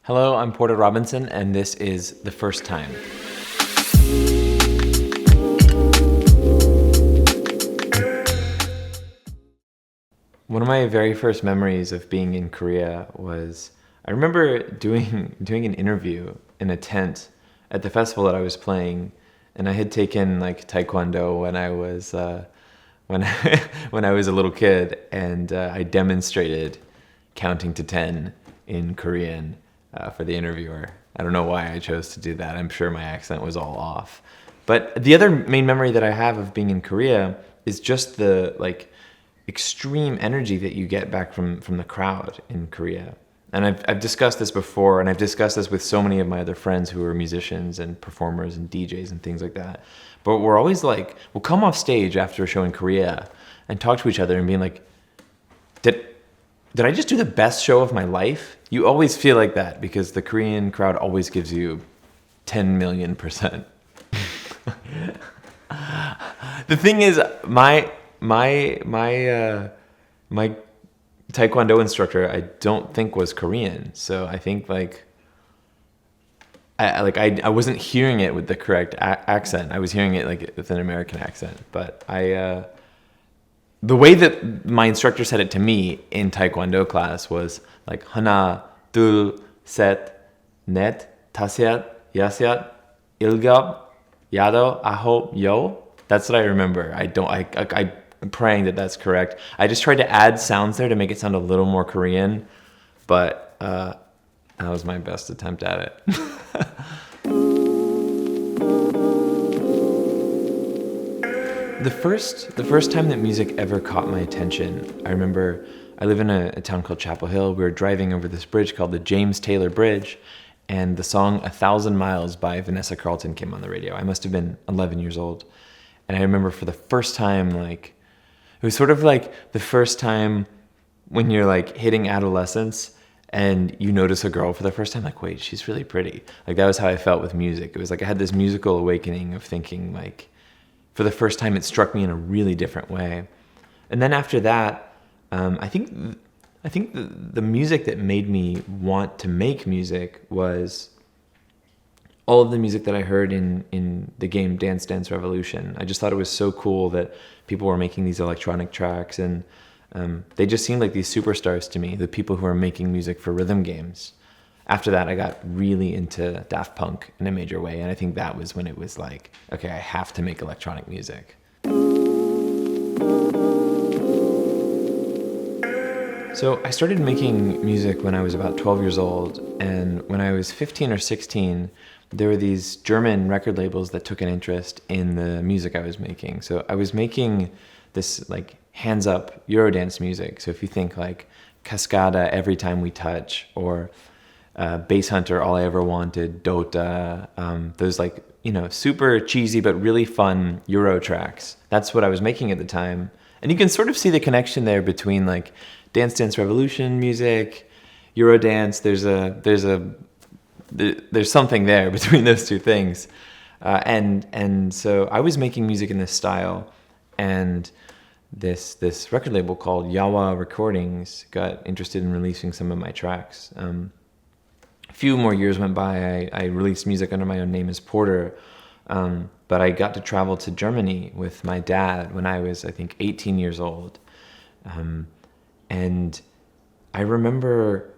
Hello, I'm Porter Robinson, and this is The First Time. One of my very first memories of being in Korea was, I remember doing an interview in a tent at the festival that I was playing, and I had taken like Taekwondo when I was when I was a little kid, and I demonstrated counting to 10 in Korean for the interviewer. I don't know why I chose to do that. I'm sure my accent was all off. But the other main memory that I have of being in Korea is just the like extreme energy that you get back from the crowd in Korea. And I've discussed this before, and I've discussed this with so many of my other friends who are musicians and performers and DJs and things like that. But we're always like, we'll come off stage after a show in Korea and talk to each other and being like, did I just do the best show of my life? You always feel like that because the Korean crowd always gives you 10 million%. The thing is, my Taekwondo instructor, I don't think was Korean. So I think I wasn't hearing it with the correct accent. I was hearing it like with an American accent. But the way that my instructor said it to me in Taekwondo class was like 하나, 둘, 셋, 넷, 다섯, 여섯, 일곱, 여덟, 아홉, 열. That's what I remember. I'm praying that that's correct. I just tried to add sounds there to make it sound a little more Korean, but that was my best attempt at it. The first time that music ever caught my attention, I remember I live in a town called Chapel Hill. We were driving over this bridge called the James Taylor Bridge, and the song 1,000 Miles by Vanessa Carlton came on the radio. I must have been 11 years old. And I remember for the first time, like, it was sort of like the first time when you're like hitting adolescence and you notice a girl for the first time, like, wait, she's really pretty. Like, that was how I felt with music. It was like I had this musical awakening of thinking, like, for the first time, it struck me in a really different way. And then after that, I think the music that made me want to make music was all of the music that I heard in the game Dance Dance Revolution. I just thought it was so cool that people were making these electronic tracks, and they just seemed like these superstars to me, the people who are making music for rhythm games. After that, I got really into Daft Punk in a major way, and I think that was when it was like, okay, I have to make electronic music. So I started making music when I was about 12 years old, and when I was 15 or 16, there were these German record labels that took an interest in the music I was making. So I was making this like hands up Eurodance music. So if you think like Cascada, Every Time We Touch, or Bass Hunter, All I Ever Wanted, Dota, those like, you know, super cheesy but really fun Euro tracks. That's what I was making at the time. And you can sort of see the connection there between like Dance Dance Revolution music, Eurodance. There's something there between those two things. And so I was making music in this style, and this record label called Yawa Recordings got interested in releasing some of my tracks. A few more years went by. I released music under my own name as Porter, but I got to travel to Germany with my dad when I was, I think, 18 years old. And I remember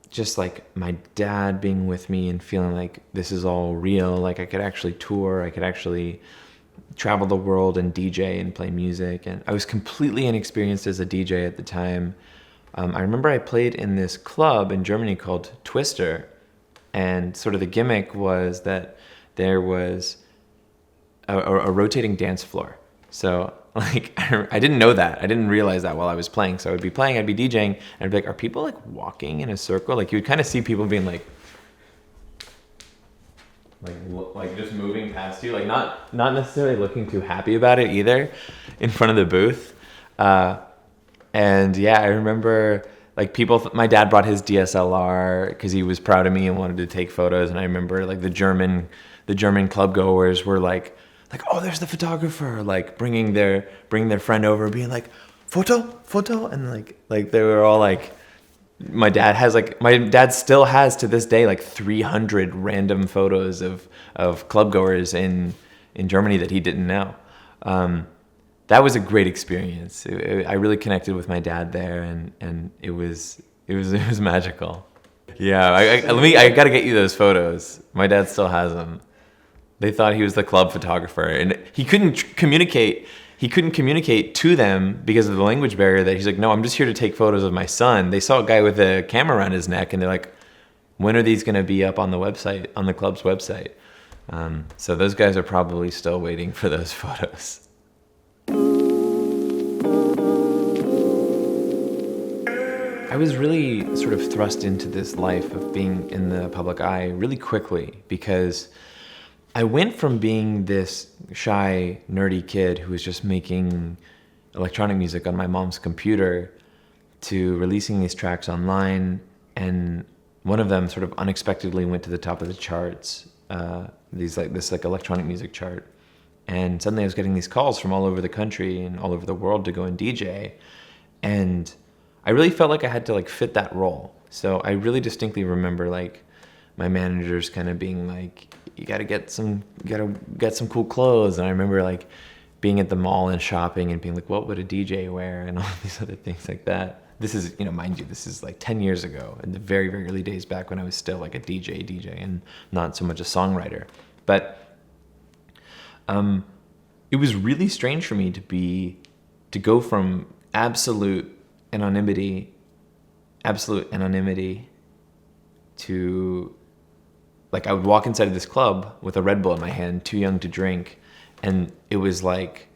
just like my dad being with me and feeling like this is all real, like I could actually tour, I could actually travel the world and DJ and play music. And I was completely inexperienced as a DJ at the time. I remember I played in this club in Germany called Twister, and sort of the gimmick was that there was a rotating dance floor. So like I didn't know that. I didn't realize that while I was playing. So I would be playing, I'd be DJing, and I'd be like, are people like walking in a circle? Like you would kind of see people being like just moving past you, like not necessarily looking too happy about it either in front of the booth. And yeah, I remember like my dad brought his DSLR because he was proud of me and wanted to take photos. And I remember like the German club goers were like, oh, there's the photographer, like bringing their friend over, being like, photo, and like they were all like my dad still has to this day like 300 random photos of clubgoers in Germany that he didn't know. That was a great experience. I really connected with my dad there, and it was magical. Yeah, I gotta get you those photos. My dad still has them. They thought he was the club photographer, and he couldn't communicate. He couldn't communicate to them because of the language barrier. That he's like, no, I'm just here to take photos of my son. They saw a guy with a camera around his neck, and they're like, when are these going to be up on the website, on the club's website? So those guys are probably still waiting for those photos. I was really sort of thrust into this life of being in the public eye really quickly, because I went from being this shy, nerdy kid who was just making electronic music on my mom's computer to releasing these tracks online, and one of them sort of unexpectedly went to the top of the charts, this electronic music chart. And suddenly I was getting these calls from all over the country and all over the world to go and DJ. And I really felt like I had to like fit that role. So I really distinctly remember like my managers kind of being like, you gotta get some cool clothes. And I remember like being at the mall and shopping and being like, what would a DJ wear? And all these other things like that. This is, mind you, this is like 10 years ago, in the very, very early days back when I was still like a DJ and not so much a songwriter. But it was really strange for me to go from absolute anonymity to, like, I would walk inside of this club with a Red Bull in my hand, too young to drink, and it was like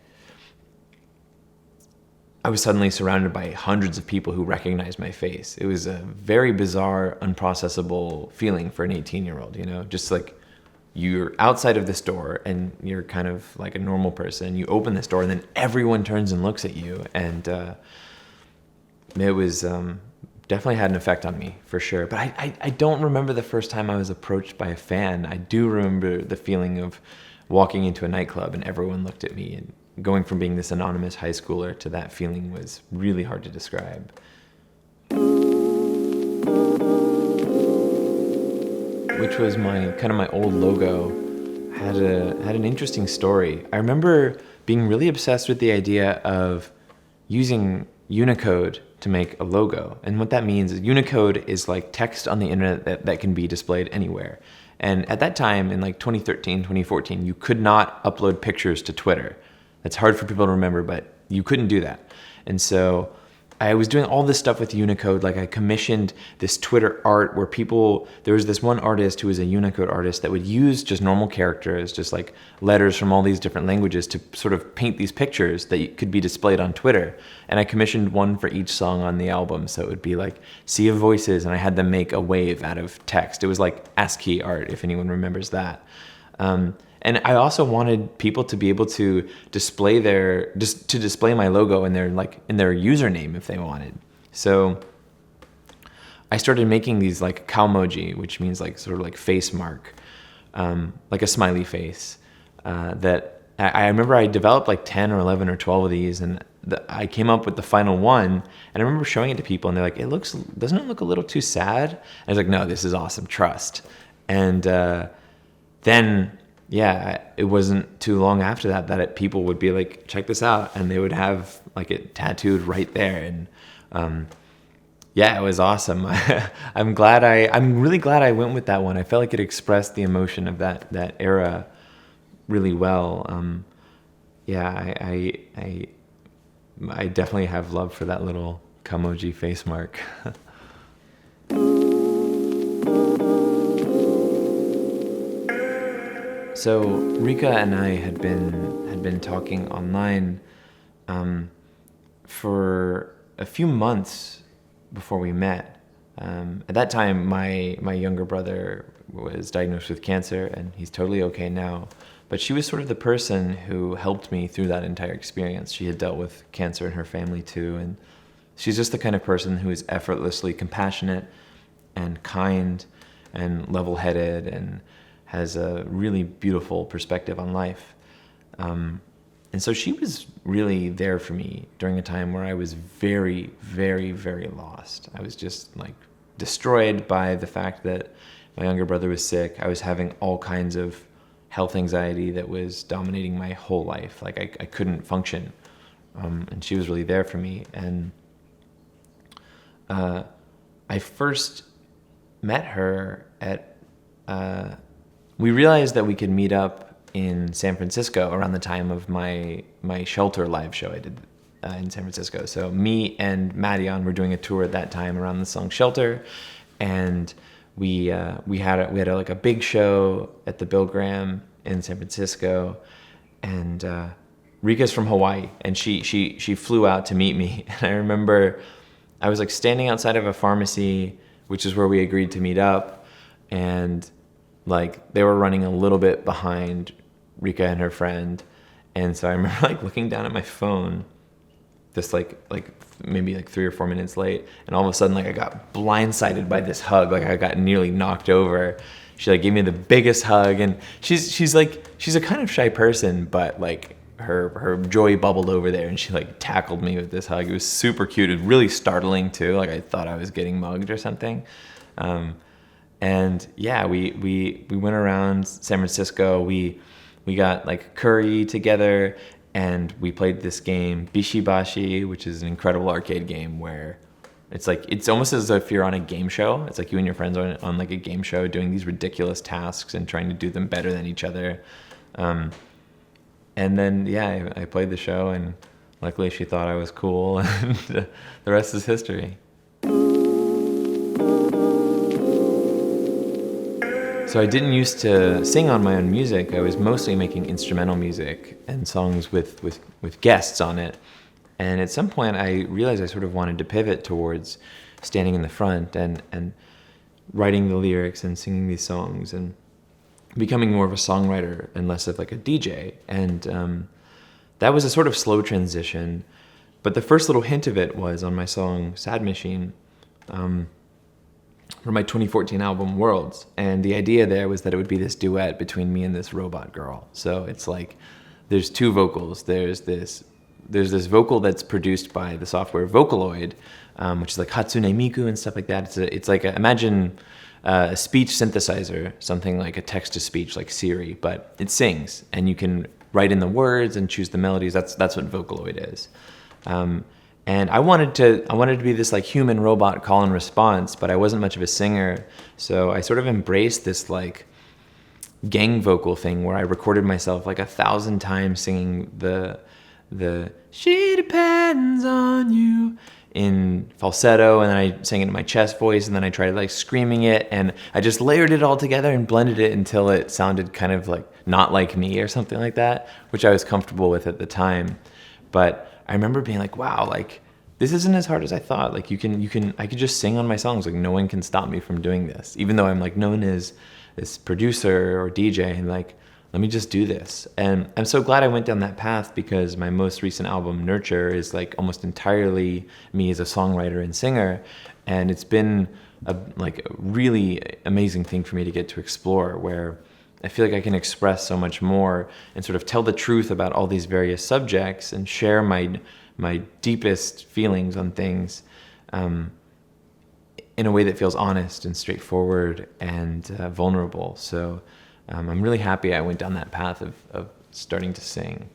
I was suddenly surrounded by hundreds of people who recognized my face. It was a very bizarre, unprocessable feeling for an 18-year-old, just like you're outside of this door and you're kind of like a normal person. You open this door and then everyone turns and looks at you. And it was definitely had an effect on me for sure. But I don't remember the first time I was approached by a fan. I do remember the feeling of walking into a nightclub and everyone looked at me, and going from being this anonymous high schooler to that feeling was really hard to describe. Which was my old logo, had an interesting story. I remember being really obsessed with the idea of using Unicode to make a logo. And what that means is Unicode is like text on the internet that can be displayed anywhere. And at that time, in like 2013, 2014, you could not upload pictures to Twitter. That's hard for people to remember, but you couldn't do that. And so I was doing all this stuff with Unicode. Like I commissioned this Twitter art where there was this one artist who was a Unicode artist that would use just normal characters, just like letters from all these different languages to sort of paint these pictures that could be displayed on Twitter. And I commissioned one for each song on the album. So it would be like Sea of Voices, and I had them make a wave out of text. It was like ASCII art, if anyone remembers that. And I also wanted people to be able to display my logo in their username if they wanted. So I started making these like Kamoji, which means like sort of like face mark, like a smiley face. That I remember I developed like 10 or 11 or 12 of these, and I came up with the final one. And I remember showing it to people, and they're like, doesn't it look a little too sad? And I was like, no, this is awesome, trust. And then. Yeah, it wasn't too long after that people would be like, check this out, and they would have like it tattooed right there. And yeah, it was awesome. I'm really glad I went with that one. I felt like it expressed the emotion of that era really well. Yeah, I definitely have love for that little Kamoji face mark. So Rika and I had been talking online for a few months before we met. At that time, my younger brother was diagnosed with cancer, and he's totally okay now. But she was sort of the person who helped me through that entire experience. She had dealt with cancer in her family too, and she's just the kind of person who is effortlessly compassionate and kind and level-headed and has a really beautiful perspective on life. And so she was really there for me during a time where I was very, very, very lost. I was just like destroyed by the fact that my younger brother was sick. I was having all kinds of health anxiety that was dominating my whole life. Like I couldn't function. And she was really there for me. And I first met her at, we realized that we could meet up in San Francisco around the time of my Shelter live show I did in San Francisco. So me and Marion were doing a tour at that time around the song Shelter, and we had like a big show at the Bill Graham in San Francisco, and Rika's from Hawaii, and she flew out to meet me. And I remember I was like standing outside of a pharmacy, which is where we agreed to meet up, and like they were running a little bit behind Rika and her friend. And so I remember like looking down at my phone, just like maybe like 3 or 4 minutes late, and all of a sudden like I got blindsided by this hug. Like I got nearly knocked over. She like gave me the biggest hug, and she's a kind of shy person, but like her joy bubbled over there, and she like tackled me with this hug. It was super cute. It was really startling too. Like I thought I was getting mugged or something. And yeah, we went around San Francisco. We got like curry together, and we played this game, Bishibashi, which is an incredible arcade game where it's almost as if you're on a game show. It's like you and your friends are on like a game show doing these ridiculous tasks and trying to do them better than each other. And then, yeah, I played the show, and luckily she thought I was cool, and the rest is history. So I didn't used to sing on my own music. I was mostly making instrumental music and songs with guests on it. And at some point I realized I sort of wanted to pivot towards standing in the front and writing the lyrics and singing these songs and becoming more of a songwriter and less of like a DJ. And that was a sort of slow transition. But the first little hint of it was on my song Sad Machine, for my 2014 album Worlds. And the idea there was that it would be this duet between me and this robot girl. So it's like there's 2 vocals. There's this vocal that's produced by the software Vocaloid, which is like Hatsune Miku and stuff like that. It's like imagine a speech synthesizer, something like a text-to-speech like Siri, but it sings, and you can write in the words and choose the melodies. That's what Vocaloid is. And I wanted to be this like human robot call and response, but I wasn't much of a singer. So I sort of embraced this like gang vocal thing where I recorded myself like 1,000 times singing the "She depends on you" in falsetto, and then I sang it in my chest voice, and then I tried like screaming it, and I just layered it all together and blended it until it sounded kind of like not like me or something like that, which I was comfortable with at the time. But I remember being like, wow, like this isn't as hard as I thought. Like I could just sing on my songs. Like no one can stop me from doing this, even though I'm like known as this producer or DJ, and like, let me just do this. And I'm so glad I went down that path, because my most recent album, Nurture, is like almost entirely me as a songwriter and singer. And it's been a really amazing thing for me to get to explore, where I feel like I can express so much more and sort of tell the truth about all these various subjects and share my deepest feelings on things in a way that feels honest and straightforward and vulnerable. So I'm really happy I went down that path of starting to sing.